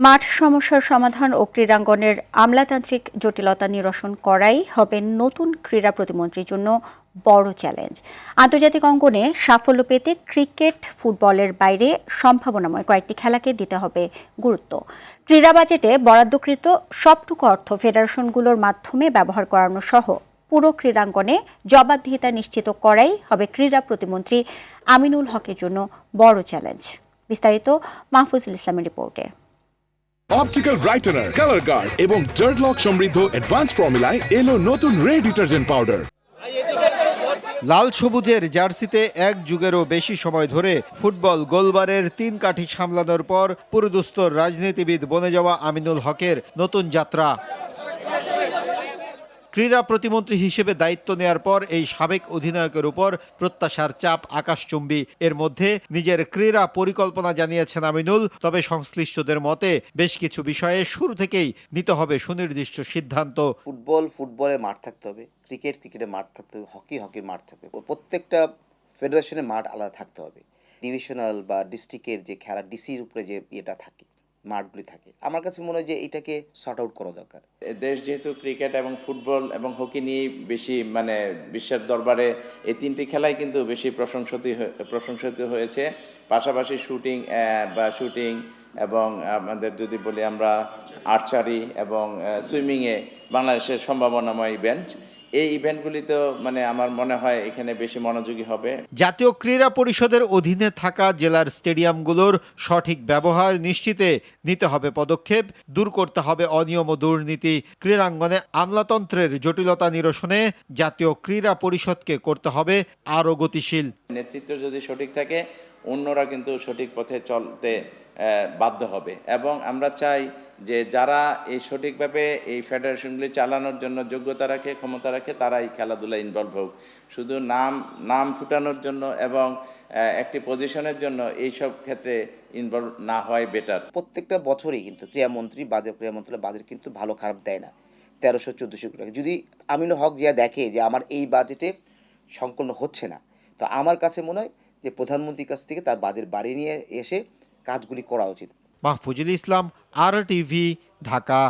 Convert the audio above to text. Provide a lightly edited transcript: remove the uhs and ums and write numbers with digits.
মাঠ সমস্যার সমাধান ও ক্রীড়াঙ্গনের আমলাতান্ত্রিক জটিলতা নিরসন করাই হবে নতুন ক্রীড়া প্রতিমন্ত্রীর জন্য বড় চ্যালেঞ্জ। আন্তর্জাতিক অঙ্গনে সাফল্য পেতে ক্রিকেট, ফুটবলের বাইরে সম্ভাবনাময় কয়েকটি খেলাকে দিতে হবে গুরুত্ব। ক্রীড়া বাজেটে বরাদ্দকৃত সবটুকু অর্থ ফেডারেশনগুলোর মাধ্যমে ব্যবহার করানো সহ পুরো ক্রীড়াঙ্গনে জবাবদিহিতা নিশ্চিত করাই হবে ক্রীড়া প্রতিমন্ত্রী আমিনুল হকের জন্য বড় চ্যালেঞ্জ। বিস্তারিত মাহফুজুল ইসলামের রিপোর্টে। অপটিক্যাল ব্রাইটেনার, কালার গার্ড এবং ডার্ট লক সমৃদ্ধ অ্যাডভান্স ফর্মুলায় এলো নতুন রে ডিটারজেন্ট পাউডার। লাল সবুজের জার্সিতে এক যুগেরও বেশি সময় ধরে ফুটবল গোলবারের 3 কাঠি সামলানোর পর পুরোদস্তুর রাজনীতিবিদ বনে যাওয়া আমিনুল হকের নতুন যাত্রা। ক্রীড়া প্রতিমন্ত্রী হিসেবে দায়িত্ব নেয়ার পর এই সাবেক অধিনায়কের উপর প্রত্যাশার চাপ আকাশচুম্বী। এর মধ্যে নিজের ক্রীড়া পরিকল্পনা জানিয়েছেন আমিনুল, তবে সংশ্লিষ্টদের মতে বেশ কিছু বিষয়ে শুরু থেকেই নিতে হবে সুনির্দিষ্ট সিদ্ধান্ত। ফুটবলে মাঠ থাকতে হবে, ক্রিকেটে মাঠ থাকতে হবে, হকির মাঠ থাকতে হবে। প্রত্যেকটা ফেডারেশনের মাঠ আলাদা থাকতে হবে। ডিভিশনাল বা ডিস্ট্রিক্টের যে খেলা ডিসির উপরে যে ইয়েটা থাকে, মাঠগুলি থাকে, আমার কাছে মনে হয় যে এটাকে সর্ট আউট করা দরকার। দেশ যেহেতু ক্রিকেট এবং ফুটবল এবং হকি নিয়ে বেশি বিশ্বের দরবারে এই তিনটি খেলাই কিন্তু বেশি প্রশংসিত হয়েছে। পাশাপাশি শুটিং এবং আমাদের যদি বলি আমরা আর্চারি এবং সুইমিংয়ে বাংলাদেশের সম্ভাবনাময় ইভেন্ট, এই ইভেন্টগুলি তো আমার মনে হয় এখানে বেশি মনোযোগী হবে। জাতীয় ক্রীড়া পরিষদের অধীনে থাকা জেলার স্টেডিয়ামগুলোর সঠিক ব্যবহার নিশ্চিতে নিতে হবে পদক্ষেপ, দূর করতে হবে অনিয়ম ও দুর্নীতি। ক্রীড়াঙ্গনে আমলাতন্ত্রের জটিলতা নিরসনে জাতীয় ক্রীড়া পরিষদকে করতে হবে আরও গতিশীল। নেতৃত্ব যদি সঠিক থাকে, অন্যরা কিন্তু সঠিক পথে চলতে বাধ্য হবে। এবং আমরা চাই যে যারা এই সঠিকভাবে এই ফেডারেশনগুলি চালানোর জন্য যোগ্যতা রাখে, ক্ষমতা রাখে, তারা এই খেলাধুলায় ইনভলভ হোক। শুধু নাম ফুটানোর জন্য এবং একটি পজিশনের জন্য এইসব ক্ষেত্রে ইনভলভ না হয় বেটার। প্রত্যেকটা বছরই কিন্তু ক্রীড়ামন্ত্রী বাজেট কিন্তু ভালো খারাপ দেয় না, 1300-1400 কোটি টাকা। যদি আমিনুল হক জিয়া দেখে যে আমার এই বাজেটে সংকলন হচ্ছে না, তো আমার কাছে মনে হয় যে প্রধানমন্ত্রীর কাছ থেকে তার বাজেট বাড়িয়ে নিয়ে এসে কাজগুলি করা উচিত। মাহফুজুল ইসলাম, RTV, ঢাকা।